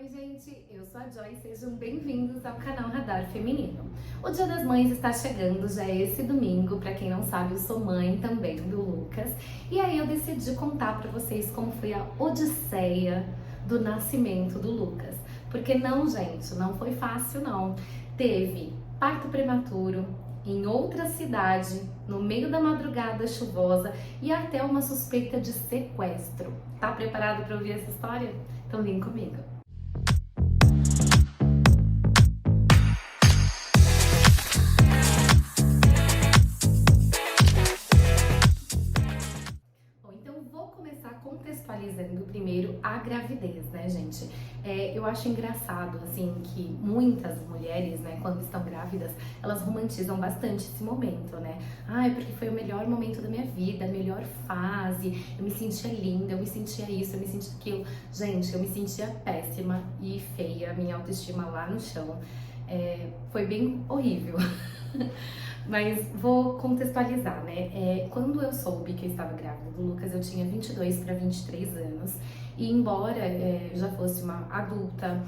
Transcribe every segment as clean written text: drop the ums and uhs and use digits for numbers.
Oi gente, eu sou a Joy, sejam bem-vindos ao canal Radar Feminino. O Dia das Mães está chegando, já é esse domingo, pra quem não sabe eu sou mãe também do Lucas. E aí eu decidi contar pra vocês como foi a odisseia do nascimento do Lucas. Porque não, gente, não foi fácil não. Teve parto prematuro em outra cidade, no meio da madrugada chuvosa e até uma suspeita de sequestro. Tá preparado pra ouvir essa história? Então vem comigo. Bom, então vou começar contextualizando primeiro a gravidez, né, gente? Eu acho engraçado, assim, que muitas mulheres, né, quando estão grávidas, elas romantizam bastante esse momento, né? Ai, porque foi o melhor momento da minha vida, a melhor fase, eu me sentia linda, eu me sentia isso, eu me sentia aquilo. Gente, eu me sentia péssima e feia, minha autoestima lá no chão. Foi bem horrível. Mas vou contextualizar, né? Quando eu soube que eu estava grávida do Lucas, eu tinha 22 para 23 anos. E embora eu já fosse uma adulta,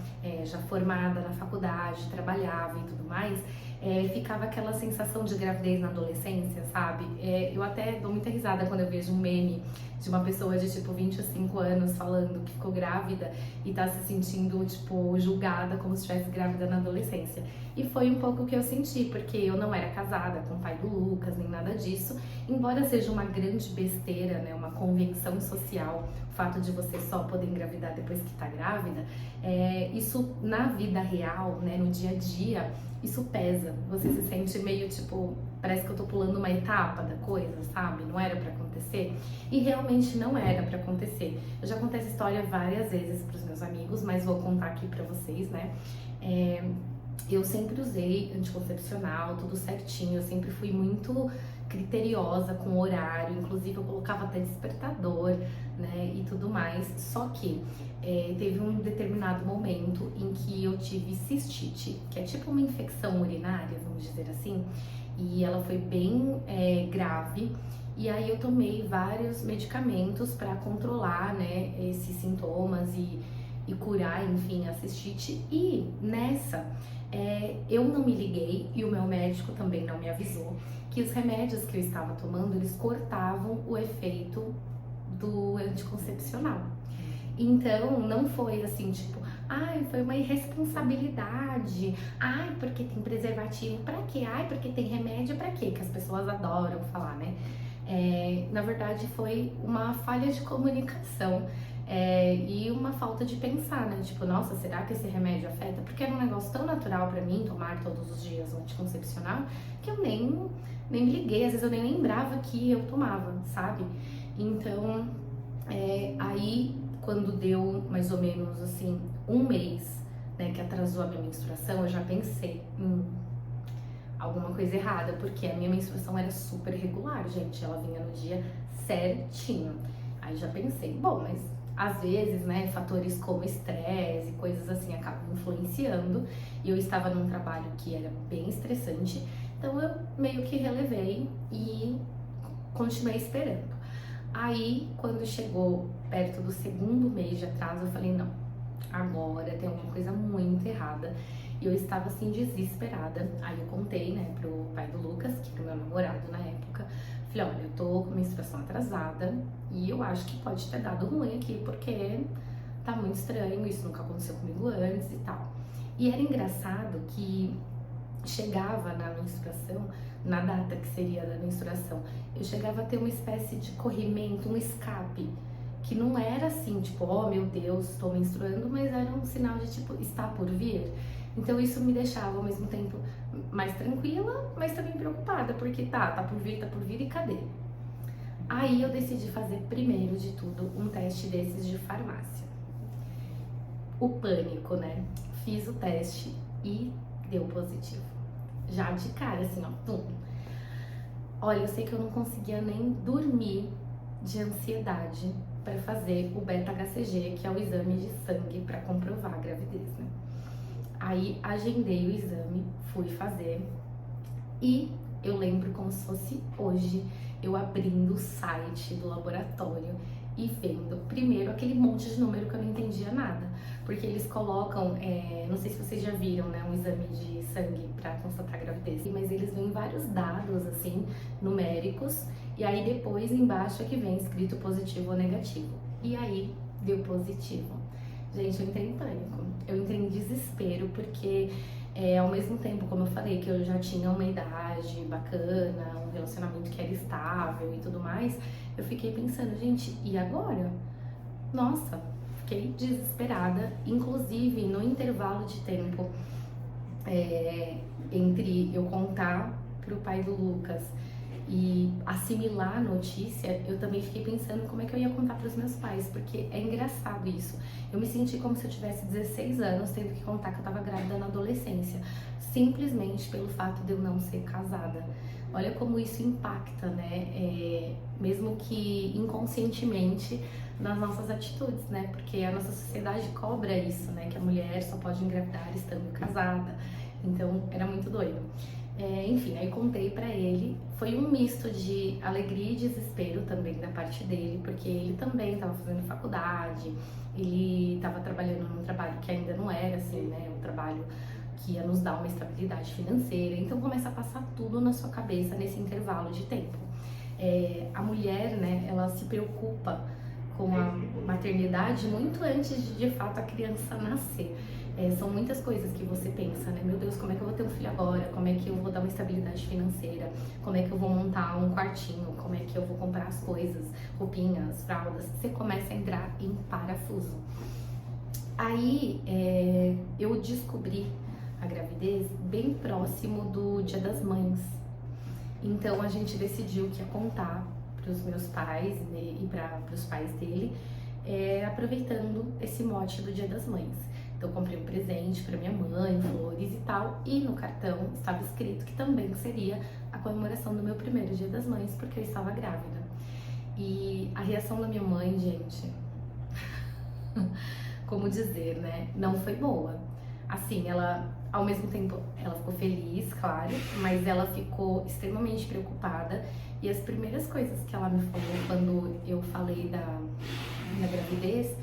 já formada na faculdade, trabalhava e tudo mais, ficava aquela sensação de gravidez na adolescência, sabe? Eu até dou muita risada quando eu vejo um meme de uma pessoa de tipo 25 anos falando que ficou grávida e tá se sentindo, tipo, julgada como se estivesse grávida na adolescência. E foi um pouco o que eu senti, porque eu não era casada com o pai do Lucas, nem nada disso. Embora seja uma grande besteira, né, uma convenção social, o fato de você só poder engravidar depois que tá grávida, isso na vida real, né, no dia a dia, isso pesa. Você se sente meio tipo, parece que eu tô pulando uma etapa da coisa, sabe? Não era pra acontecer. E realmente não era pra acontecer. Eu já contei essa história várias vezes pros meus amigos, mas vou contar aqui pra vocês, né? Eu sempre usei anticoncepcional, tudo certinho, eu sempre fui muito criteriosa com o horário, inclusive eu colocava até despertador, né, e tudo mais. Só que teve um determinado momento em que eu tive cistite, que é tipo uma infecção urinária, vamos dizer assim, e ela foi bem grave. E aí eu tomei vários medicamentos para controlar, né, esses sintomas e curar, enfim, a cistite. E nessa eu não me liguei e o meu médico também não me avisou que os remédios que eu estava tomando, eles cortavam o efeito do anticoncepcional. Então, não foi assim, tipo, ai, foi uma irresponsabilidade, ai, porque tem preservativo, pra quê? Ai, porque tem remédio, pra quê? Que as pessoas adoram falar, né? Na verdade, foi uma falha de comunicação. E uma falta de pensar, né? Tipo, nossa, será que esse remédio afeta? Porque era um negócio tão natural pra mim tomar todos os dias o anticoncepcional que eu nem me liguei, às vezes eu nem lembrava que eu tomava, sabe? Então, aí quando deu mais ou menos assim um mês, né, que atrasou a minha menstruação, eu já pensei alguma coisa errada, porque a minha menstruação era super regular, gente, ela vinha no dia certinho. Aí já pensei, bom, mas às vezes, né, fatores como estresse e coisas assim acabam influenciando, e eu estava num trabalho que era bem estressante, então eu meio que relevei e continuei esperando. Aí, quando chegou perto do segundo mês de atraso, eu falei, não, agora tem alguma coisa muito errada. E eu estava assim desesperada. Aí eu contei, né, pro pai do Lucas, que era o meu namorado na época. Falei, olha, eu tô com menstruação atrasada e eu acho que pode ter dado ruim aqui, porque tá muito estranho, isso nunca aconteceu comigo antes e tal. E era engraçado que chegava na menstruação, na data que seria da menstruação, eu chegava a ter uma espécie de corrimento, um escape, que não era assim, tipo, oh meu Deus, estou menstruando, mas era um sinal de tipo, está por vir. Então isso me deixava ao mesmo tempo mais tranquila, mas também preocupada, porque tá por vir e cadê? Aí eu decidi fazer primeiro de tudo um teste desses de farmácia. O pânico, né? Fiz o teste e deu positivo. Já de cara, assim, ó, pum. Olha, eu sei que eu não conseguia nem dormir de ansiedade para fazer o beta-HCG, que é o exame de sangue para comprovar a gravidez, né? Aí agendei o exame, fui fazer e eu lembro como se fosse hoje, eu abrindo o site do laboratório e vendo, primeiro, aquele monte de número que eu não entendia nada. Porque eles colocam, não sei se vocês já viram, né, um exame de sangue para constatar a gravidez, mas eles vêm vários dados, assim, numéricos, e aí depois embaixo é que vem escrito positivo ou negativo. E aí deu positivo. Gente, eu entrei em pânico, eu entrei em desespero, porque ao mesmo tempo, como eu falei, que eu já tinha uma idade bacana, um relacionamento que era estável e tudo mais, eu fiquei pensando, gente, e agora? Nossa, fiquei desesperada, inclusive no intervalo de tempo entre eu contar pro pai do Lucas e assimilar a notícia, eu também fiquei pensando como é que eu ia contar para os meus pais, porque é engraçado isso. Eu me senti como se eu tivesse 16 anos tendo que contar que eu tava grávida na adolescência, simplesmente pelo fato de eu não ser casada. Olha como isso impacta, né? Mesmo que inconscientemente nas nossas atitudes, né? Porque a nossa sociedade cobra isso, né? Que a mulher só pode engravidar estando casada. Então era muito doido. Enfim, aí contei pra ele. Foi um misto de alegria e desespero também da parte dele, porque ele também estava fazendo faculdade, ele estava trabalhando num trabalho que ainda não era assim, né? Um trabalho que ia nos dar uma estabilidade financeira. Então começa a passar tudo na sua cabeça nesse intervalo de tempo. A mulher, né? Ela se preocupa com a maternidade muito antes de fato a criança nascer. São muitas coisas que você pensa, né? Meu Deus, como é que eu vou ter um filho agora? Como é que eu vou dar uma estabilidade financeira? Como é que eu vou montar um quartinho? Como é que eu vou comprar as coisas, roupinhas, fraldas? Você começa a entrar em parafuso. Aí eu descobri a gravidez bem próximo do Dia das Mães. Então a gente decidiu que ia contar para os meus pais, né, e para os pais dele, aproveitando esse mote do Dia das Mães. Então eu comprei um presente para minha mãe, flores e tal, e no cartão estava escrito que também seria a comemoração do meu primeiro Dia das Mães, porque eu estava grávida. E a reação da minha mãe, gente, como dizer, né, não foi boa. Assim, ela, ao mesmo tempo, ela ficou feliz, claro, mas ela ficou extremamente preocupada. E as primeiras coisas que ela me falou quando eu falei da minha gravidez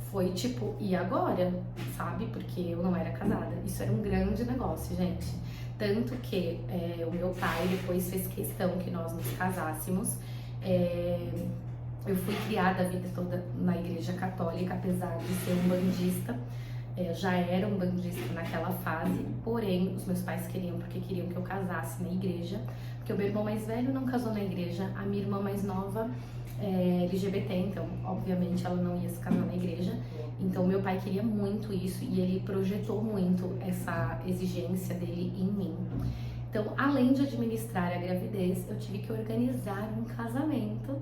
foi tipo, e agora? Sabe? Porque eu não era casada. Isso era um grande negócio, gente. Tanto que o meu pai depois fez questão que nós nos casássemos. Eu fui criada a vida toda na igreja católica, apesar de ser um bandista. Já era um bandista naquela fase, porém os meus pais queriam, porque queriam que eu casasse na igreja, porque o meu irmão mais velho não casou na igreja, a minha irmã mais nova é LGBT, então obviamente ela não ia se casar na igreja. Então meu pai queria muito isso e ele projetou muito essa exigência dele em mim. Então, além de administrar a gravidez, eu tive que organizar um casamento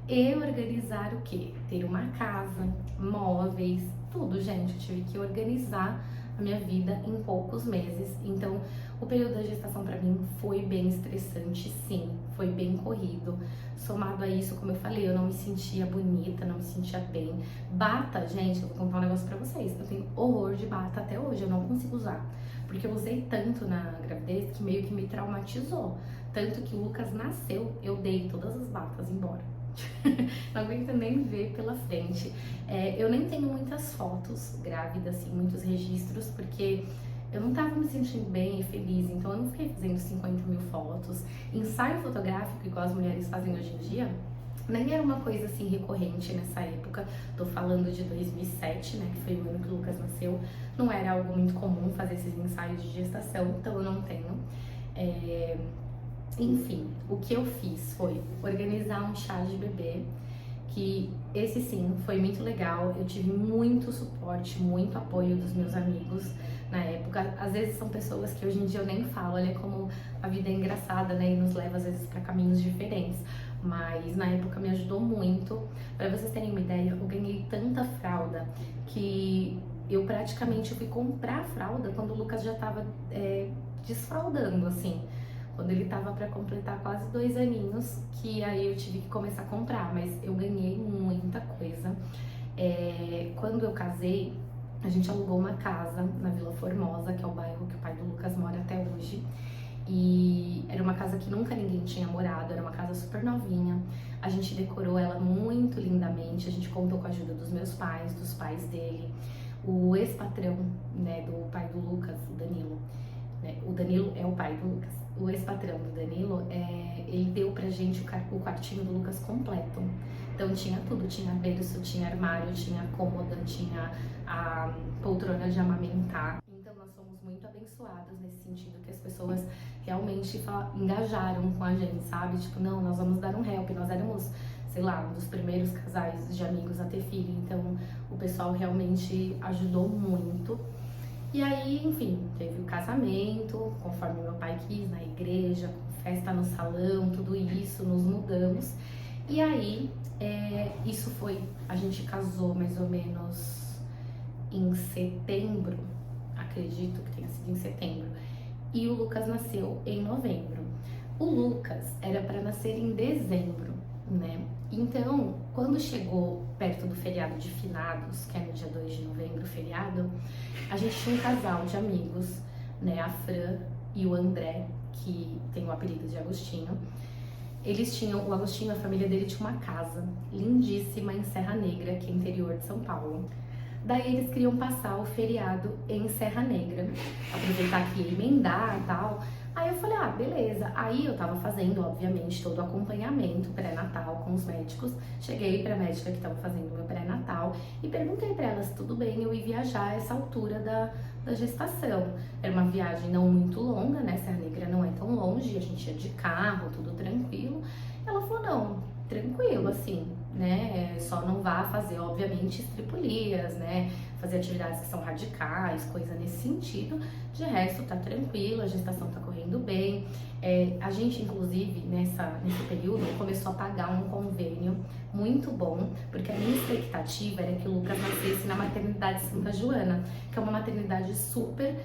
e organizar o quê? Ter uma casa, móveis, tudo, gente. Eu tive que organizar a minha vida em poucos meses. Então, o período da gestação para mim foi bem estressante, sim, foi bem corrido. Somado a isso, como eu falei, eu não me sentia bonita, não me sentia bem. Bata, gente, eu vou contar um negócio pra vocês. Eu tenho horror de bata até hoje, eu não consigo usar. Porque eu usei tanto na gravidez que meio que me traumatizou. Tanto que o Lucas nasceu, eu dei todas as batas embora. Não aguento nem ver pela frente. Eu nem tenho muitas fotos grávidas, assim, muitos registros, porque eu não tava me sentindo bem e feliz, então eu não fiquei fazendo 50 mil fotos. Ensaio fotográfico, igual as mulheres fazem hoje em dia, nem era uma coisa assim recorrente nessa época. Tô falando de 2007, né, que foi o ano que o Lucas nasceu. Não era algo muito comum fazer esses ensaios de gestação, então eu não tenho. Enfim, o que eu fiz foi organizar um chá de bebê, que esse sim foi muito legal. Eu tive muito suporte, muito apoio dos meus amigos na época. Às vezes são pessoas que hoje em dia eu nem falo, olha como a vida é engraçada, né, e nos leva às vezes para caminhos diferentes. Mas na época me ajudou muito. Para vocês terem uma ideia, eu ganhei tanta fralda que eu praticamente fui comprar a fralda quando o Lucas já tava desfraldando, assim. Quando ele tava para completar quase 2 aninhos, que aí eu tive que começar a comprar, mas eu ganhei muita coisa. Quando eu casei, a gente alugou uma casa na Vila Formosa, que é o bairro que o pai do Lucas mora até hoje. E era uma casa que nunca ninguém tinha morado, era uma casa super novinha. A gente decorou ela muito lindamente, a gente contou com a ajuda dos meus pais, dos pais dele, o ex-patrão, né, do pai do Lucas, o Danilo. Né? O Danilo é o pai do Lucas. O ex-patrão do Danilo, ele deu pra gente o quartinho do Lucas completo. Então tinha tudo, tinha berço, tinha armário, tinha cômoda, tinha a poltrona de amamentar. Então nós fomos muito abençoadas nesse sentido, que as pessoas realmente engajaram com a gente, sabe? Tipo, não, nós vamos dar um help. Nós éramos, sei lá, um dos primeiros casais de amigos a ter filho, então o pessoal realmente ajudou muito. E aí, enfim, teve o casamento, conforme meu pai quis, na igreja, festa no salão, tudo isso, nos mudamos. E aí, isso foi, a gente casou mais ou menos em setembro, acredito que tenha sido em setembro, e o Lucas nasceu em novembro. O Lucas era para nascer em dezembro, né? Então, quando chegou perto do feriado de finados, que é no dia 2 de novembro, feriado, a gente tinha um casal de amigos, né? A Fran e o André, que tem o apelido de Agostinho. Eles tinham, o Agostinho, a família dele tinha uma casa lindíssima em Serra Negra, que é interior de São Paulo. Daí eles queriam passar o feriado em Serra Negra, aproveitar que ia emendar e tal. Aí eu falei, ah, beleza. Aí eu tava fazendo, obviamente, todo o acompanhamento pré-natal com os médicos. Cheguei pra médica que tava fazendo o meu pré-natal e perguntei pra ela se tudo bem eu ir viajar a essa altura da gestação. Era uma viagem não muito longa, né? Serra Negra não é tão longe, a gente ia de carro, tudo tranquilo. Ela falou, não, tranquilo, assim, né? Só não vá fazer, obviamente, estripulias, né? Fazer atividades que são radicais, coisa nesse sentido. De resto, tá tranquilo, a gestação tá correndo bem. A gente, inclusive, nesse período, começou a pagar um convênio muito bom, porque a minha expectativa era que o Lucas nascesse na maternidade Santa Joana, que é uma maternidade super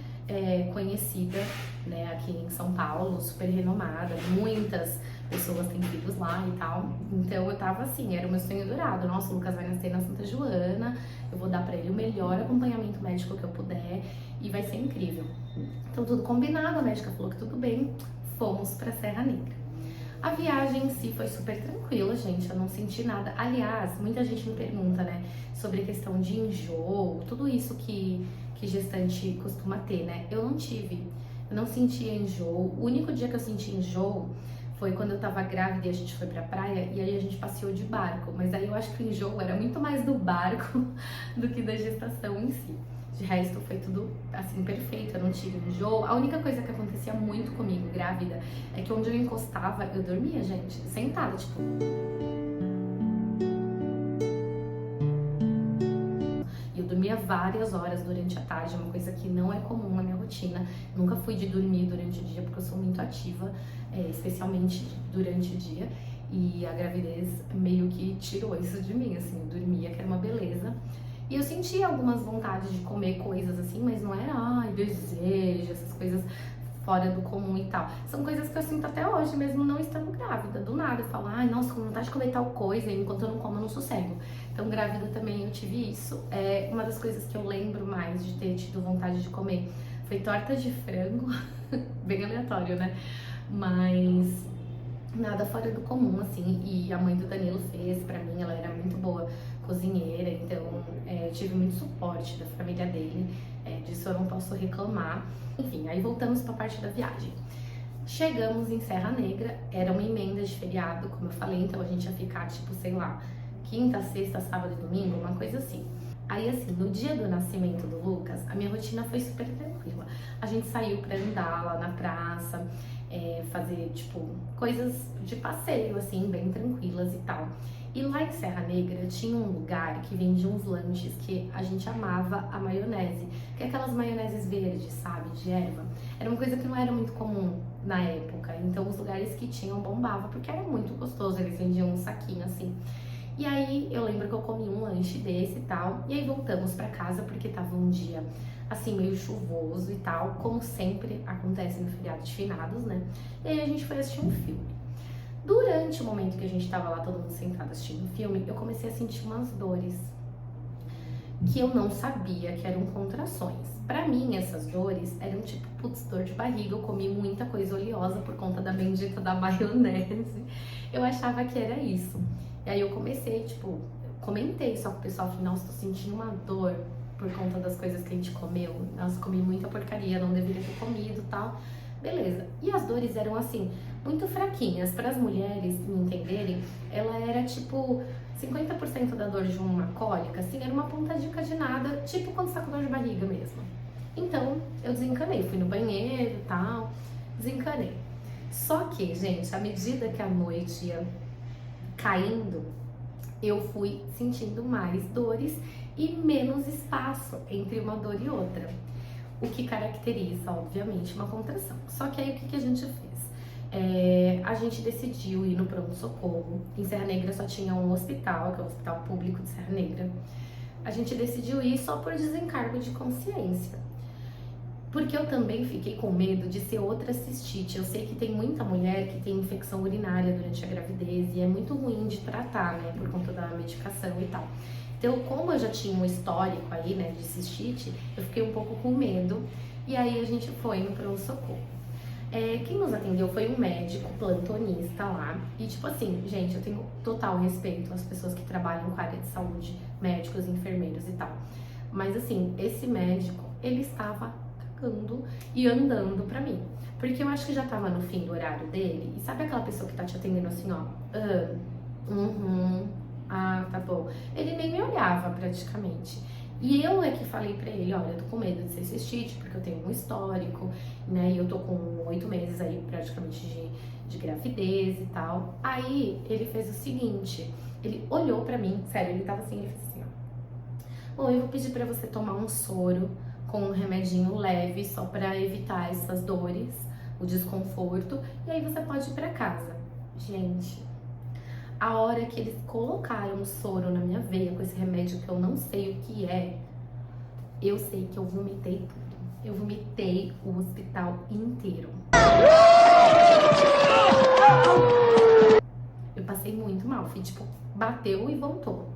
conhecida, né, aqui em São Paulo, super renomada, muitas pessoas têm filhos lá e tal. Então eu tava assim, era o meu sonho dourado. Nossa, o Lucas vai nascer na Santa Joana, eu vou dar pra ele o melhor acompanhamento médico que eu puder e vai ser incrível. Então tudo combinado, a médica falou que tudo bem, fomos pra Serra Negra. A viagem em si foi super tranquila, gente, eu não senti nada. Aliás, muita gente me pergunta, né, sobre a questão de enjoo, tudo isso que gestante costuma ter, né? Eu não tive, eu não senti enjoo. O único dia que eu senti enjoo foi quando eu tava grávida e a gente foi pra praia e aí a gente passeou de barco. Mas aí eu acho que o enjoo era muito mais do barco do que da gestação em si. De resto foi tudo assim perfeito, eu não tive enjoo. A única coisa que acontecia muito comigo grávida é que onde eu encostava eu dormia, gente, sentada, tipo. Eu dormia várias horas durante a tarde, uma coisa que não é comum na minha rotina. Nunca fui de dormir durante o dia porque eu sou muito ativa, especialmente durante o dia. E a gravidez meio que tirou isso de mim, assim, eu dormia, que era uma beleza. E eu sentia algumas vontades de comer coisas assim, mas não era, ai, desejo, essas coisas fora do comum e tal. São coisas que eu sinto até hoje, mesmo não estando grávida. Do nada eu falo, ai, nossa, com vontade de comer tal coisa, e enquanto eu não como, eu não sossego. Então, grávida também eu tive isso. Uma das coisas que eu lembro mais de ter tido vontade de comer foi torta de frango, bem aleatório, né? Mas nada fora do comum, assim, e a mãe do Danilo fez pra mim, ela era muito boa cozinheira, então tive muito suporte da família dele, disso eu não posso reclamar. Enfim, aí voltamos pra parte da viagem. Chegamos em Serra Negra, era uma emenda de feriado, como eu falei, então a gente ia ficar, tipo, sei lá, quinta, sexta, sábado e domingo, uma coisa assim. Aí, assim, no dia do nascimento do Lucas, a minha rotina foi super tranquila. A gente saiu pra andar lá na praça, fazer, tipo, coisas de passeio, assim, bem tranquilas e tal. E lá em Serra Negra tinha um lugar que vendia uns lanches que a gente amava a maionese, que é aquelas maioneses verdes, sabe, de erva. Era uma coisa que não era muito comum na época, então os lugares que tinham bombava, porque era muito gostoso, eles vendiam um saquinho assim. E aí eu lembro que eu comi um lanche desse e tal, e aí voltamos pra casa porque tava um dia assim meio chuvoso e tal, como sempre acontece no feriado de finados, né? E aí a gente foi assistir um filme. Durante o momento que a gente tava lá todo mundo sentado assistindo o filme, eu comecei a sentir umas dores. que eu não sabia que eram contrações. Pra mim, essas dores eram tipo, putz, dor de barriga, eu comi muita coisa oleosa por conta da bendita da maionese. Eu achava que era isso. E aí eu comecei, tipo, comentei só com o pessoal, falei, nossa, tô sentindo uma dor por conta das coisas que a gente comeu. Nossa, comi muita porcaria, não deveria ter comido e tal. Beleza. E as dores eram assim, muito fraquinhas. Para as mulheres me entenderem, ela era tipo 50% da dor de uma cólica, assim, era uma pontadica de nada, tipo quando você tá com dor de barriga mesmo. Então, eu desencanei, fui no banheiro e tal, desencanei. Só que, gente, à medida que a noite ia caindo, eu fui sentindo mais dores e menos espaço entre uma dor e outra. O que caracteriza, obviamente, uma contração. Só que aí o que a gente fez? A gente decidiu ir no pronto-socorro. Em Serra Negra só tinha um hospital, que é o Hospital Público de Serra Negra. A gente decidiu ir só por desencargo de consciência. Porque eu também fiquei com medo de ser outra cistite. Eu sei que tem muita mulher que tem infecção urinária durante a gravidez e é muito ruim de tratar, né, por conta da medicação e tal. Então, como eu já tinha um histórico aí, né, de cistite, eu fiquei um pouco com medo e aí a gente foi no pronto-socorro. Quem nos atendeu foi um médico plantonista lá e, tipo assim, gente, eu tenho total respeito às pessoas que trabalham com a área de saúde, médicos, enfermeiros e tal. Mas, assim, esse médico, ele estava cagando e andando pra mim. Porque eu acho que já tava no fim do horário dele e sabe aquela pessoa que tá te atendendo assim, ó? Tá bom. Ele nem me olhava praticamente. E eu é que falei pra ele, olha, eu tô com medo de ser cistite, porque eu tenho um histórico, né? E eu tô com 8 meses aí praticamente de gravidez e tal. Aí ele fez o seguinte, ele olhou pra mim, sério, ele tava assim, ele fez assim, ó. Bom, eu vou pedir pra você tomar um soro com um remedinho leve, só pra evitar essas dores, o desconforto, e aí você pode ir pra casa. Gente, a hora que eles colocaram o soro na minha veia com esse remédio que eu não sei o que é, eu sei que eu vomitei tudo. Eu vomitei o hospital inteiro. Eu passei muito mal, fui tipo, bateu e voltou.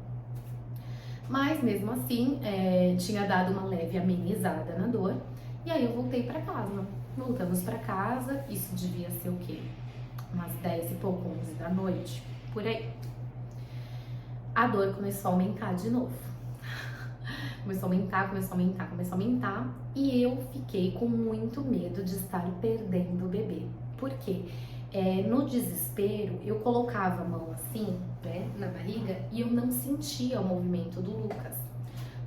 Mas mesmo assim, tinha dado uma leve amenizada na dor. E aí eu voltei pra casa. Voltamos pra casa, isso devia ser o quê? Umas 10 e pouco, 11 da noite, por aí. A dor começou a aumentar de novo. Começou a aumentar. E eu fiquei com muito medo de estar perdendo o bebê. Por quê? No desespero, eu colocava a mão assim, né, na barriga e eu não sentia o movimento do Lucas.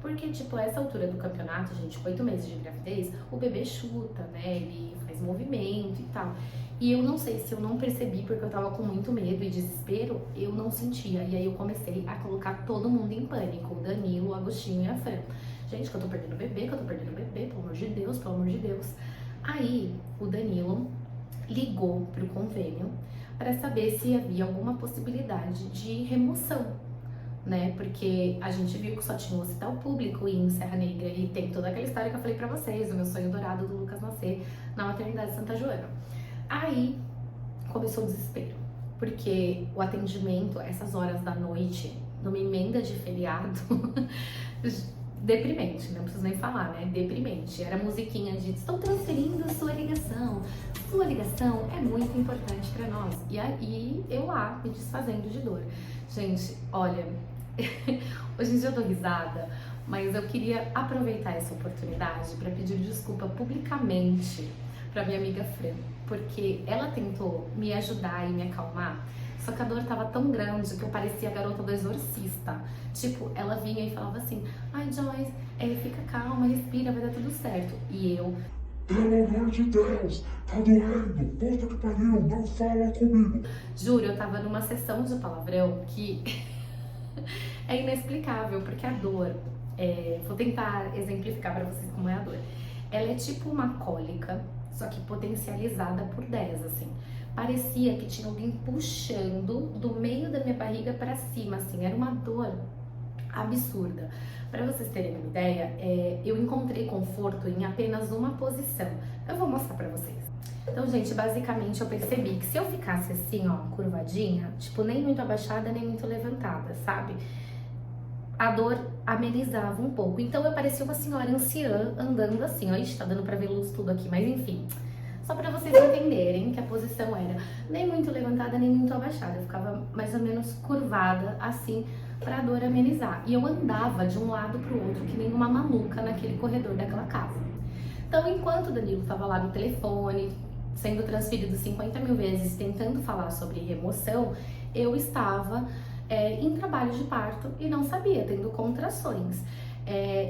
Porque, tipo, a essa altura do campeonato, gente, com 8 meses de gravidez, o bebê chuta, né, ele faz movimento e tal. E eu não sei se eu não percebi, porque eu tava com muito medo e desespero, eu não sentia. E aí eu comecei a colocar todo mundo em pânico, o Danilo, o Agostinho e a Fran. Gente, que eu tô perdendo o bebê, pelo amor de Deus, pelo amor de Deus. Aí, o Danilo ligou para o convênio para saber se havia alguma possibilidade de remoção, né? Porque a gente viu que só tinha um hospital público em Serra Negra e tem toda aquela história que eu falei para vocês, o meu sonho dourado do Lucas nascer na maternidade Santa Joana. Aí começou o desespero, porque o atendimento, essas horas da noite, numa emenda de feriado, deprimente, não preciso nem falar, né? Deprimente. Era musiquinha de estou transferindo a sua ligação. Sua ligação é muito importante pra nós. E aí eu lá me desfazendo de dor. Gente, olha, hoje em dia eu dou risada, mas eu queria aproveitar essa oportunidade para pedir desculpa publicamente pra minha amiga Fran, porque ela tentou me ajudar e me acalmar. Só que a dor tava tão grande que eu parecia a garota do exorcista. Tipo, ela vinha e falava assim, ai Joyce, fica calma, respira, vai dar tudo certo. E eu, pelo amor de Deus, tá doendo, puta que pariu, não fala comigo. Juro, eu tava numa sessão de palavrão que é inexplicável, porque a dor, vou tentar exemplificar pra vocês como é a dor. Ela é tipo uma cólica, só que potencializada por 10, assim. Parecia que tinha alguém puxando do meio da minha barriga pra cima, assim. Era uma dor absurda. Para vocês terem uma ideia, eu encontrei conforto em apenas uma posição. Eu vou mostrar pra vocês. Então, gente, basicamente eu percebi que se eu ficasse assim, ó, curvadinha, tipo, nem muito abaixada, nem muito levantada, sabe? a dor amenizava um pouco. Então eu parecia uma senhora anciã andando assim, ó, ixi, tá dando pra ver luz tudo aqui, mas enfim. Só pra vocês entenderem que a posição era nem muito levantada, nem muito abaixada. Eu ficava mais ou menos curvada, assim, pra dor amenizar. E eu andava de um lado pro outro, que nem uma maluca naquele corredor daquela casa. Então, enquanto o Danilo tava lá no telefone, sendo transferido 50 mil vezes, tentando falar sobre remoção, eu estava em trabalho de parto e não sabia, tendo contrações.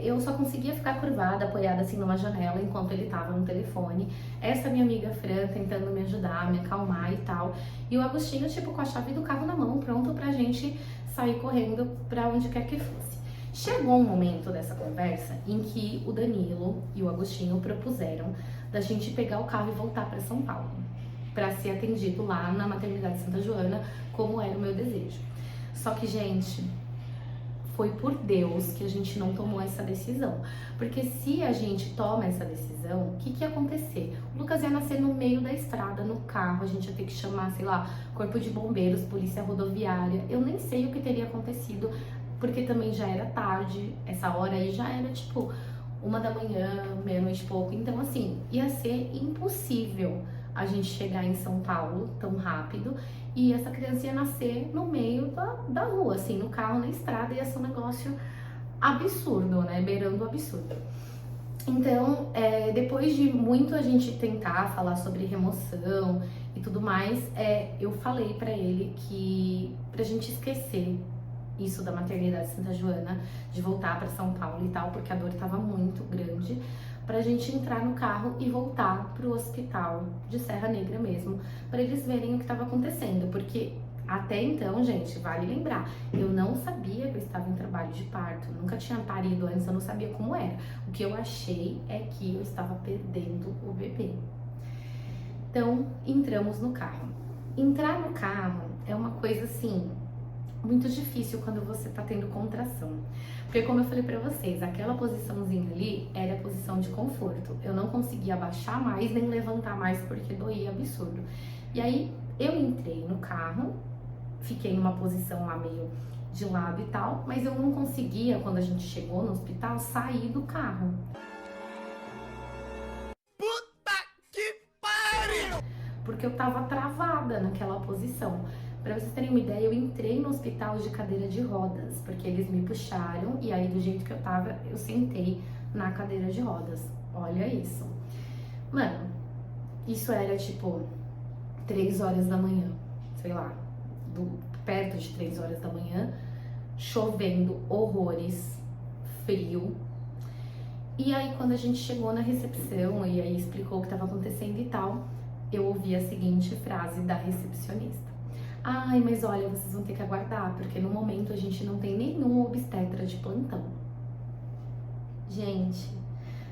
Eu só conseguia ficar curvada, apoiada assim numa janela enquanto ele estava no telefone. Essa minha amiga Fran tentando me ajudar, me acalmar e tal. E o Agostinho, tipo, com a chave do carro na mão, pronto pra gente sair correndo pra onde quer que fosse. Chegou um momento dessa conversa em que o Danilo e o Agostinho propuseram da gente pegar o carro e voltar para São Paulo, para ser atendido lá na maternidade Santa Joana, como era o meu desejo. Só que, gente, foi por Deus que a gente não tomou essa decisão. Porque se a gente toma essa decisão, o que ia acontecer? O Lucas ia nascer no meio da estrada, no carro, a gente ia ter que chamar, sei lá, corpo de bombeiros, polícia rodoviária. Eu nem sei o que teria acontecido, porque também já era tarde, essa hora aí já era tipo 1 da manhã, meia-noite e pouco. Então, assim, ia ser impossível a gente chegar em São Paulo tão rápido e essa criança ia nascer no meio da rua, assim, no carro, na estrada, ia ser um negócio absurdo, né? Beirando o absurdo. Então, depois de muito a gente tentar falar sobre remoção e tudo mais, eu falei pra ele que pra gente esquecer isso da maternidade Santa Joana, de voltar para São Paulo e tal, porque a dor tava muito grande, pra gente entrar no carro e voltar pro hospital de Serra Negra mesmo, para eles verem o que tava acontecendo, porque até então, gente, vale lembrar, eu não sabia que eu estava em trabalho de parto, nunca tinha parido antes, eu não sabia como era. O que eu achei é que eu estava perdendo o bebê. Então, entramos no carro. Entrar no carro é uma coisa assim muito difícil quando você tá tendo contração. Porque como eu falei pra vocês, aquela posiçãozinha ali era a posição de conforto. Eu não conseguia abaixar mais nem levantar mais porque doía absurdo. E aí eu entrei no carro, fiquei numa posição lá meio de lado e tal, mas eu não conseguia, quando a gente chegou no hospital, sair do carro. Puta que pariu! Porque eu tava travada naquela posição. Pra vocês terem uma ideia, eu entrei no hospital de cadeira de rodas, porque eles me puxaram e aí do jeito que eu tava, eu sentei na cadeira de rodas. Olha isso. Mano, isso era tipo 3 horas da manhã, sei lá, perto de 3 horas da manhã, chovendo horrores, frio. E aí quando a gente chegou na recepção e aí explicou o que estava acontecendo e tal, eu ouvi a seguinte frase da recepcionista. Ai, mas olha, vocês vão ter que aguardar, porque no momento a gente não tem nenhum obstetra de plantão. Gente,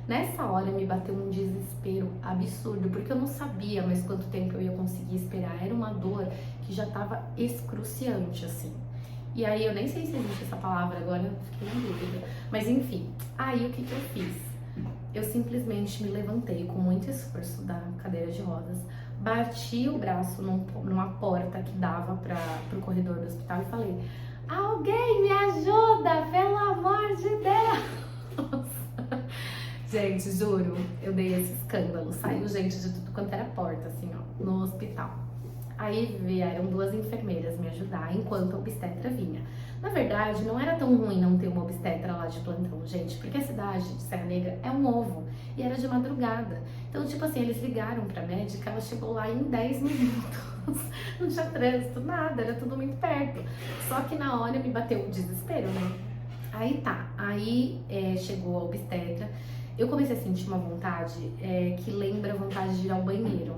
nessa hora me bateu um desespero absurdo, porque eu não sabia mais quanto tempo eu ia conseguir esperar. Era uma dor que já tava excruciante, assim. E aí, eu nem sei se existe essa palavra agora, eu fiquei em dúvida. Mas enfim, aí o que eu fiz? Eu simplesmente me levantei com muito esforço da cadeira de rodas, bati o braço numa porta que dava pro corredor do hospital e falei: alguém me ajuda, pelo amor de Deus! Gente, juro, eu dei esse escândalo. Saiu gente de tudo quanto era porta, assim, ó, no hospital. Aí vieram 2 enfermeiras me ajudar enquanto a obstetra vinha. Na verdade, não era tão ruim não ter uma obstetra lá de plantão, gente, porque a cidade de Serra Negra é um ovo e era de madrugada. Então, tipo assim, eles ligaram pra médica, ela chegou lá em 10 minutos. Não tinha trânsito, nada, era tudo muito perto. Só que na hora me bateu o desespero, né? Aí tá, chegou a obstetra. Eu comecei a sentir uma vontade que lembra a vontade de ir ao banheiro,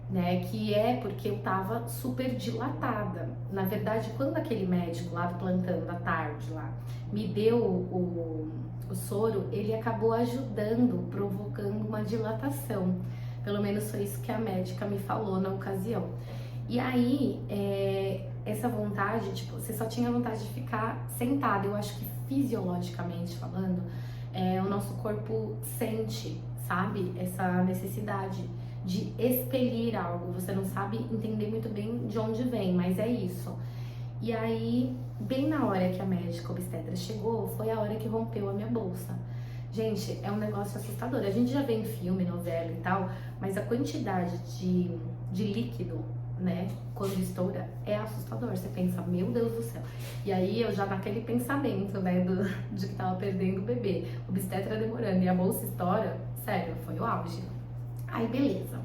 né? Que é porque eu tava super dilatada. Na verdade, quando aquele médico lá do plantão da tarde lá me deu o soro, ele acabou ajudando, provocando uma dilatação. Pelo menos foi isso que a médica me falou na ocasião. E aí, essa vontade, tipo, você só tinha vontade de ficar sentada. Eu acho que fisiologicamente falando, o nosso corpo sente, sabe? Essa necessidade de expelir algo. Você não sabe entender muito bem de onde vem, mas é isso. E aí, bem na hora que a médica obstetra chegou, foi a hora que rompeu a minha bolsa. Gente, é um negócio assustador. A gente já vê em filme, novela e tal, mas a quantidade de líquido, né, quando estoura, é assustador. Você pensa, meu Deus do céu. E aí eu já naquele pensamento, né, de que tava perdendo o bebê, obstetra demorando e a bolsa estoura, sério, foi o auge. Aí beleza.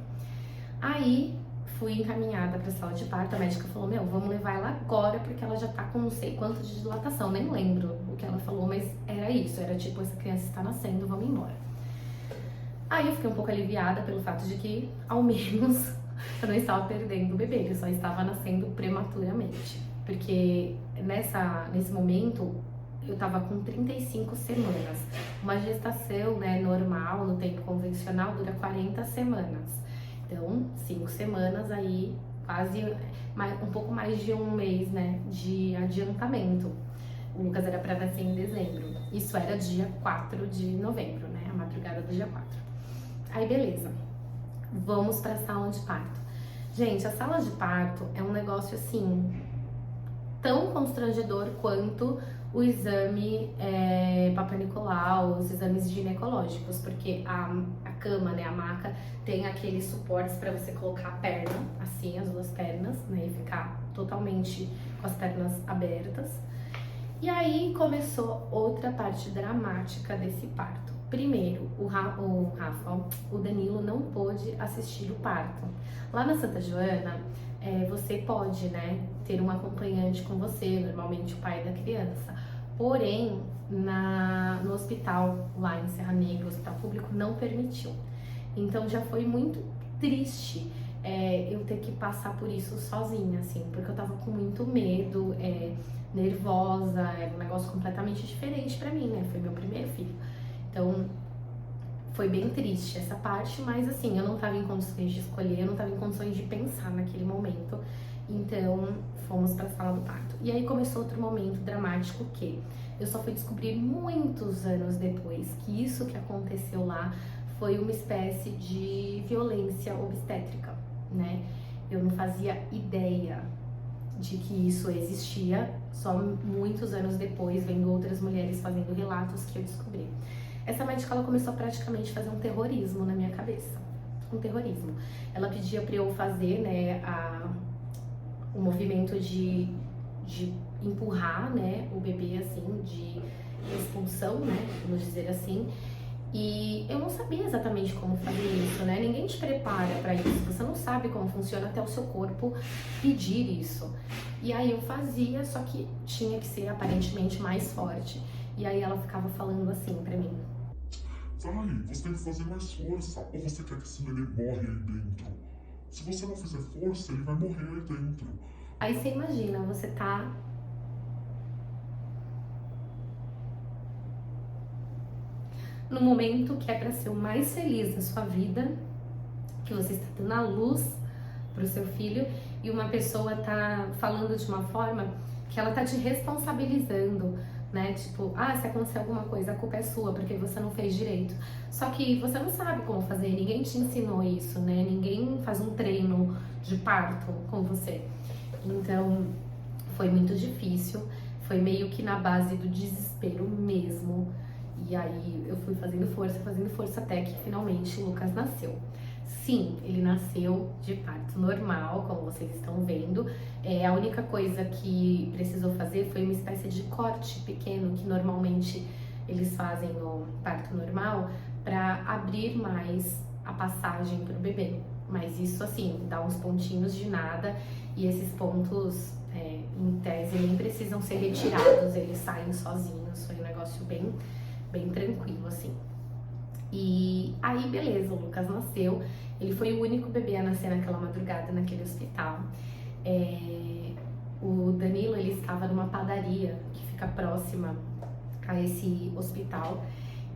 Aí fui encaminhada pra sala de parto, a médica falou, meu, vamos levar ela agora, porque ela já tá com não sei quanto de dilatação, nem lembro o que ela falou, mas era isso, era tipo, essa criança está nascendo, vamos embora. Aí eu fiquei um pouco aliviada pelo fato de que, ao menos, eu não estava perdendo o bebê, ele só estava nascendo prematuramente, porque nesse momento eu tava com 35 semanas, uma gestação, né, normal, no tempo convencional, dura 40 semanas. Então, 5 semanas aí, quase um pouco mais de um mês, né, de adiantamento. O Lucas era para nascer em dezembro. Isso era dia 4 de novembro, né, a madrugada do dia 4. Aí, beleza. Vamos para a sala de parto. Gente, a sala de parto é um negócio assim, tão constrangedor quanto o exame Papa Nicolau, os exames ginecológicos, porque a cama, né, a maca, tem aqueles suportes para você colocar a perna, assim, as duas pernas, né, e ficar totalmente com as pernas abertas. E aí começou outra parte dramática desse parto. Primeiro, o Danilo não pôde assistir o parto. Lá na Santa Joana, você pode, né, ter um acompanhante com você, normalmente o pai da criança. Porém, no hospital lá em Serra Negra, o hospital público, não permitiu. Então já foi muito triste eu ter que passar por isso sozinha, assim, porque eu tava com muito medo, nervosa, era um negócio completamente diferente pra mim, né? Foi meu primeiro filho. Então, foi bem triste essa parte, mas assim, eu não tava em condições de escolher, eu não tava em condições de pensar naquele momento. Então, fomos pra sala do parto. E aí começou outro momento dramático que eu só fui descobrir muitos anos depois que isso que aconteceu lá foi uma espécie de violência obstétrica, né? Eu não fazia ideia de que isso existia, só muitos anos depois, vendo outras mulheres fazendo relatos, que eu descobri. Essa médica, ela começou a praticamente fazer um terrorismo na minha cabeça. Um terrorismo. Ela pedia pra eu fazer, né, o movimento de empurrar, né, o bebê, assim, de expulsão, né, vamos dizer assim. E eu não sabia exatamente como fazer isso, né? Ninguém te prepara pra isso. Você não sabe como funciona até o seu corpo pedir isso. E aí eu fazia, só que tinha que ser aparentemente mais forte. E aí ela ficava falando assim pra mim: vai, você tem que fazer mais força, ou você quer que esse bebê morre aí dentro? Se você não fizer força, ele vai morrer aí dentro. Aí você imagina, você tá no momento que é pra ser o mais feliz da sua vida, que você está dando a luz pro seu filho, e uma pessoa tá falando de uma forma que ela tá te responsabilizando, né? Tipo, se acontecer alguma coisa, a culpa é sua, porque você não fez direito. Só que você não sabe como fazer, ninguém te ensinou isso, né? Ninguém faz um treino de parto com você. Então, foi muito difícil, foi meio que na base do desespero mesmo. E aí eu fui fazendo força até que finalmente o Lucas nasceu. Sim, ele nasceu de parto normal, como vocês estão vendo. A única coisa que precisou fazer foi uma espécie de corte pequeno que normalmente eles fazem no parto normal para abrir mais a passagem para o bebê. Mas isso, assim, dá uns pontinhos de nada, e esses pontos, em tese, nem precisam ser retirados, eles saem sozinhos. Foi um negócio bem tranquilo, assim. E aí, beleza, o Lucas nasceu. Ele foi o único bebê a nascer naquela madrugada, naquele hospital. O Danilo, ele estava numa padaria que fica próxima a esse hospital.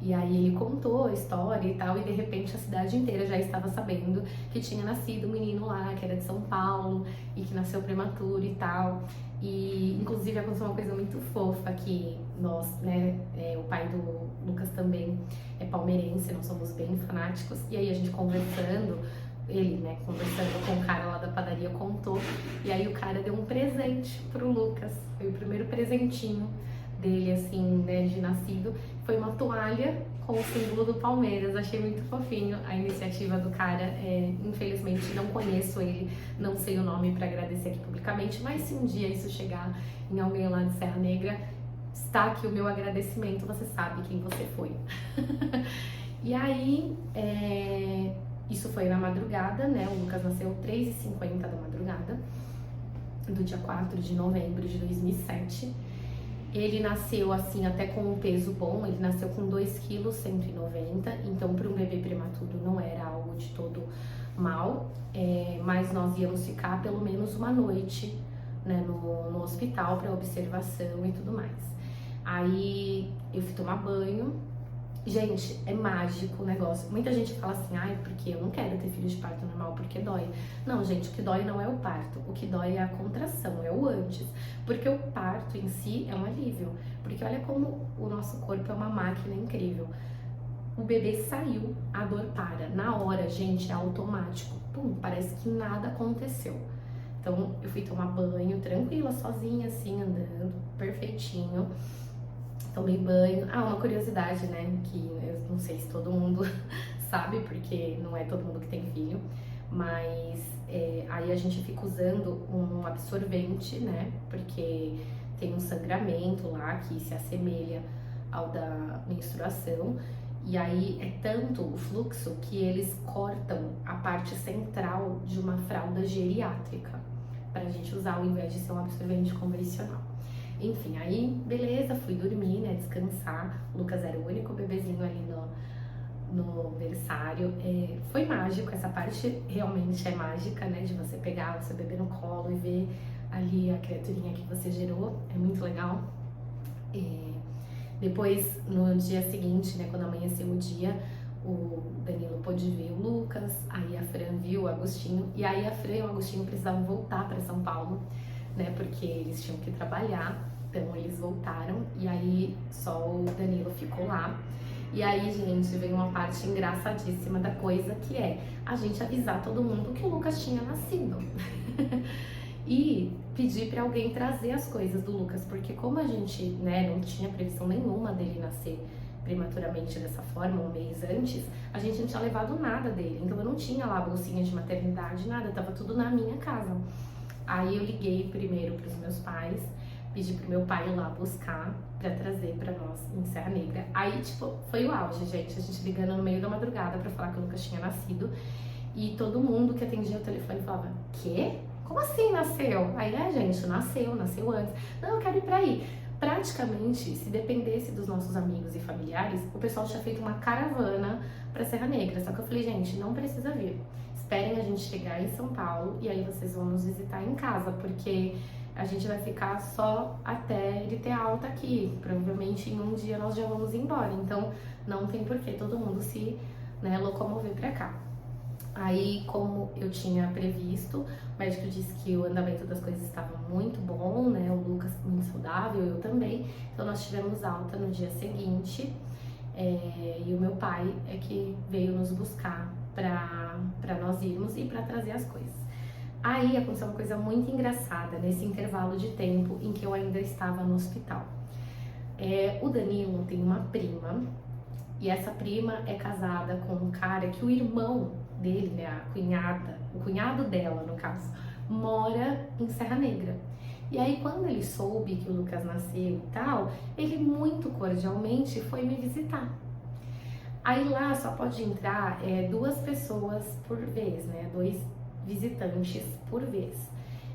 E aí ele contou a história e tal, e de repente a cidade inteira já estava sabendo que tinha nascido um menino lá, que era de São Paulo, e que nasceu prematuro e tal. E inclusive aconteceu uma coisa muito fofa, que nós, né, o pai do Lucas também é palmeirense, nós somos bem fanáticos, e aí a gente conversando, ele, né, conversando com o cara lá da padaria, contou, e aí o cara deu um presente pro Lucas, foi o primeiro presentinho dele, assim, né, de nascido, foi uma toalha com o símbolo do Palmeiras. Achei muito fofinho a iniciativa do cara. Infelizmente não conheço ele, não sei o nome para agradecer aqui publicamente, mas se um dia isso chegar em alguém lá de Serra Negra, está aqui o meu agradecimento, você sabe quem você foi. E aí, isso foi na madrugada, né? O Lucas nasceu 3h50 da madrugada, do dia 4 de novembro de 2007. Ele nasceu assim até com um peso bom, ele nasceu com 2,190 kg, então para um bebê prematuro não era algo de todo mal, mas nós íamos ficar pelo menos uma noite, né, no hospital para observação e tudo mais. Aí eu fui tomar banho. Gente, é mágico o negócio. Muita gente fala assim, ai, porque eu não quero ter filho de parto normal porque dói. Não, gente, o que dói não é o parto, o que dói é a contração, é o antes. Porque o parto em si é um alívio. Porque olha como o nosso corpo é uma máquina incrível. O bebê saiu, a dor para. Na hora, gente, é automático. Pum, parece que nada aconteceu. Então, eu fui tomar banho, tranquila, sozinha, assim, andando, perfeitinho. Tomei banho. Ah, uma curiosidade, né, que eu não sei se todo mundo sabe, porque não é todo mundo que tem filho, mas aí a gente fica usando um absorvente, né, porque tem um sangramento lá que se assemelha ao da menstruação, e aí é tanto o fluxo que eles cortam a parte central de uma fralda geriátrica, pra gente usar ao invés de ser um absorvente convencional. Enfim, aí beleza, fui dormir, né, descansar. O Lucas era o único bebezinho ali no berçário. Foi mágico, essa parte realmente é mágica, né, de você pegar o seu bebê no colo e ver ali a criaturinha que você gerou, é muito legal. Depois, no dia seguinte, né, quando amanheceu o dia, o Danilo pôde ver o Lucas, aí a Fran viu o Agostinho, e aí a Fran e o Agostinho precisavam voltar para São Paulo, né, porque eles tinham que trabalhar, então eles voltaram, e aí só o Danilo ficou lá. E aí, gente, veio uma parte engraçadíssima da coisa, que é a gente avisar todo mundo que o Lucas tinha nascido. E pedir para alguém trazer as coisas do Lucas, porque como a gente, né, não tinha previsão nenhuma dele nascer prematuramente dessa forma, um mês antes, a gente não tinha levado nada dele, então eu não tinha lá a bolsinha de maternidade, nada, tava tudo na minha casa. Aí eu liguei primeiro pros meus pais, pedi pro meu pai ir lá buscar pra trazer pra nós em Serra Negra. Aí, tipo, foi o auge, gente, a gente ligando no meio da madrugada pra falar que o Lucas tinha nascido, e todo mundo que atendia o telefone falava, quê? Como assim nasceu? Aí, gente, nasceu antes. Não, eu quero ir pra aí. Praticamente, se dependesse dos nossos amigos e familiares, o pessoal tinha feito uma caravana pra Serra Negra. Só que eu falei, gente, não precisa vir. Esperem a gente chegar em São Paulo e aí vocês vão nos visitar em casa, porque a gente vai ficar só até ele ter alta aqui. Provavelmente em um dia nós já vamos embora. Então, não tem por que todo mundo se, né, locomover pra cá. Aí, como eu tinha previsto, o médico disse que o andamento das coisas estava muito bom, né? O Lucas muito saudável, eu também. Então, nós tivemos alta no dia seguinte. E o meu pai é que veio nos buscar pra nós irmos e pra trazer as coisas. Aí, aconteceu uma coisa muito engraçada nesse intervalo de tempo em que eu ainda estava no hospital. O Danilo tem uma prima, e essa prima é casada com um cara que o irmão dele, né, o cunhado dela, no caso, mora em Serra Negra. E aí, quando ele soube que o Lucas nasceu e tal, ele muito cordialmente foi me visitar. Aí lá só pode entrar 2 pessoas por vez, né, 2 visitantes por vez.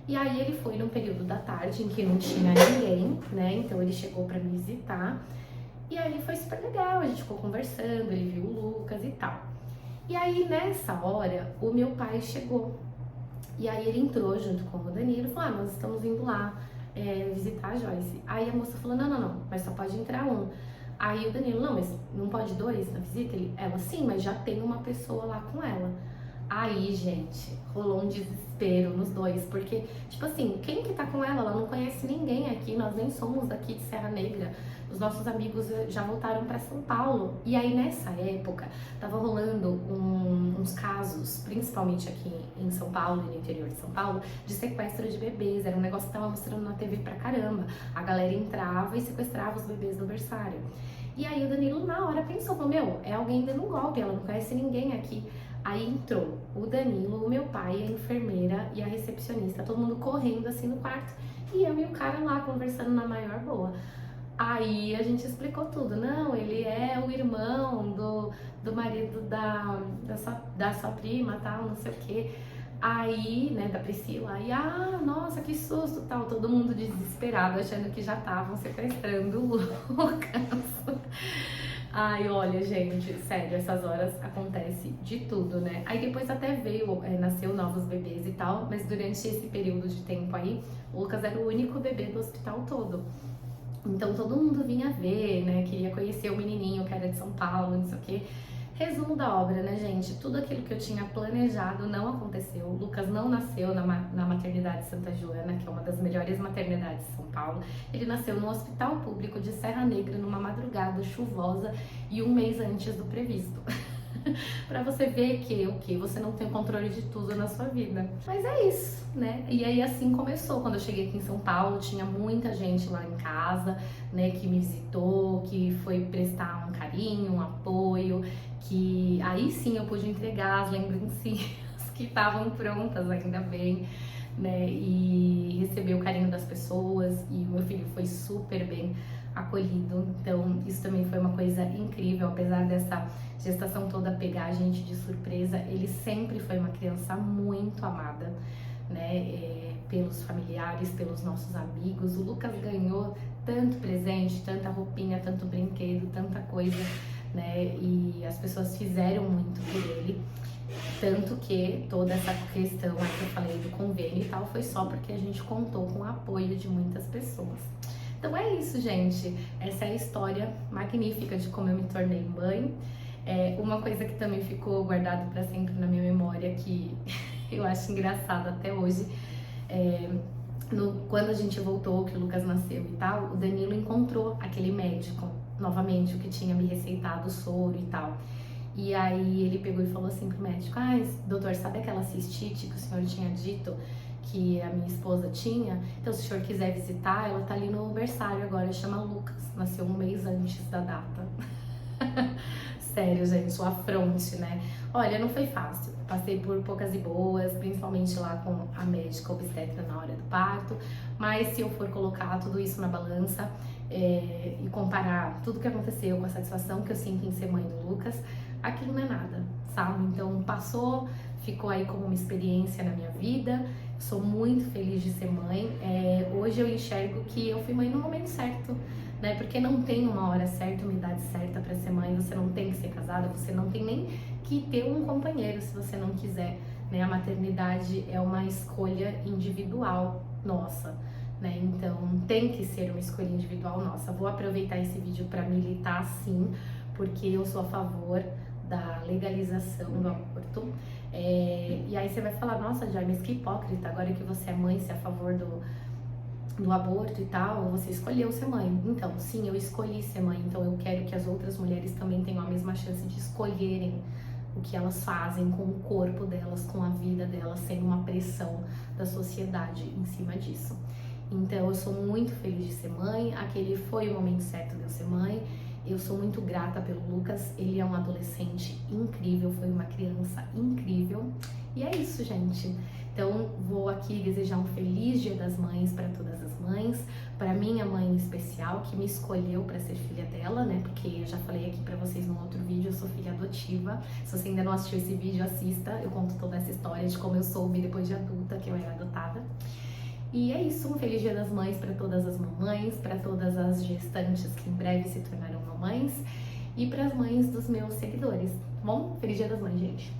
E aí ele foi no período da tarde em que não tinha ninguém, né, então ele chegou pra me visitar. E aí foi super legal, a gente ficou conversando, ele viu o Lucas e tal. E aí, nessa hora, o meu pai chegou. E aí ele entrou junto com o Danilo e falou, nós estamos indo lá visitar a Joyce. Aí a moça falou, não, mas só pode entrar um. Aí o Danilo, não, mas não pode 2 na visita? Ela, sim, mas já tem uma pessoa lá com ela. Aí, gente, rolou um desespero nos 2, porque, tipo assim, quem que tá com ela? Ela não conhece ninguém aqui, nós nem somos daqui de Serra Negra. Os nossos amigos já voltaram para São Paulo. E aí, nessa época, tava rolando um alguns casos, principalmente aqui em São Paulo e no interior de São Paulo, de sequestro de bebês. Era um negócio que tava mostrando na TV pra caramba. A galera entrava e sequestrava os bebês do berçário. E aí o Danilo na hora pensou, falou, meu, é alguém dando um golpe, ela não conhece ninguém aqui. Aí entrou o Danilo, o meu pai, a enfermeira e a recepcionista, todo mundo correndo assim no quarto. E eu e o cara lá conversando na maior boa. Aí a gente explicou tudo. Não, ele é o irmão do marido da sua prima, tal, não sei o quê. Aí, né, da Priscila, aí, nossa, que susto, tal, todo mundo desesperado, achando que já estavam sequestrando o Lucas. Ai, olha, gente, sério, essas horas acontece de tudo, né? Aí depois até veio, nasceu novos bebês e tal, mas durante esse período de tempo aí, o Lucas era o único bebê do hospital todo. Então todo mundo vinha ver, né? Queria conhecer o menininho que era de São Paulo, não sei o quê. Resumo da obra, né, gente? Tudo aquilo que eu tinha planejado não aconteceu. O Lucas não nasceu na maternidade Santa Joana, que é uma das melhores maternidades de São Paulo. Ele nasceu no hospital público de Serra Negra, numa madrugada chuvosa e um mês antes do previsto. Pra você ver que você não tem controle de tudo na sua vida. Mas é isso, né? E aí assim começou. Quando eu cheguei aqui em São Paulo, tinha muita gente lá em casa, né, que me visitou, que foi prestar um carinho, um apoio, que aí sim eu pude entregar as lembrancinhas que estavam prontas, ainda bem, né? E receber o carinho das pessoas, e o meu filho foi super bem acolhido. Então isso também foi uma coisa incrível, apesar dessa gestação toda pegar a gente de surpresa. Ele sempre foi uma criança muito amada, né, pelos familiares, pelos nossos amigos. O Lucas ganhou tanto presente, tanta roupinha, tanto brinquedo, tanta coisa, né, e as pessoas fizeram muito por ele. Tanto que toda essa questão aí que eu falei do convênio e tal foi só porque a gente contou com o apoio de muitas pessoas. Então é isso, gente. Essa é a história magnífica de como eu me tornei mãe. Uma coisa que também ficou guardado para sempre na minha memória, que eu acho engraçado até hoje, quando a gente voltou, que o Lucas nasceu e tal, o Danilo encontrou aquele médico, novamente, o que tinha me receitado o soro e tal. E aí ele pegou e falou assim pro médico, doutor, sabe aquela cistite que o senhor tinha dito que a minha esposa tinha? Então, se o senhor quiser visitar, ela tá ali no berçário agora, chama Lucas, nasceu um mês antes da data. Sério, gente, o afronte, né? Olha, não foi fácil. Passei por poucas e boas, principalmente lá com a médica obstetra na hora do parto. Mas se eu for colocar tudo isso na balança e comparar tudo que aconteceu com a satisfação que eu sinto em ser mãe do Lucas, aquilo não é nada, sabe? Então passou, ficou aí como uma experiência na minha vida. Sou muito feliz de ser mãe. Hoje eu enxergo que eu fui mãe no momento certo, né? Porque não tem uma hora certa, uma idade certa para ser mãe. Você não tem que ser casada, você não tem nem que ter um companheiro se você não quiser, né? A maternidade é uma escolha individual nossa, né? Então tem que ser uma escolha individual nossa. Vou aproveitar esse vídeo para militar, sim, porque eu sou a favor da legalização do aborto. E aí você vai falar, nossa, Joy, mas que hipócrita, agora que você é mãe, você é a favor do aborto e tal, você escolheu ser mãe. Então, sim, eu escolhi ser mãe, então eu quero que as outras mulheres também tenham a mesma chance de escolherem o que elas fazem com o corpo delas, com a vida delas, sem uma pressão da sociedade em cima disso. Então, eu sou muito feliz de ser mãe, aquele foi o momento certo de eu ser mãe. Eu sou muito grata pelo Lucas, ele é um adolescente incrível, foi uma criança incrível. E é isso, gente. Então, vou aqui desejar um feliz Dia das Mães para todas as mães, para minha mãe em especial, que me escolheu para ser filha dela, né? Porque eu já falei aqui para vocês no outro vídeo, eu sou filha adotiva. Se você ainda não assistiu esse vídeo, assista. Eu conto toda essa história de como eu soube depois de adulta que eu era adotada. E é isso, um feliz Dia das Mães para todas as mamães, para todas as gestantes que em breve se tornarão mamães e para as mães dos meus seguidores, tá bom? Feliz Dia das Mães, gente!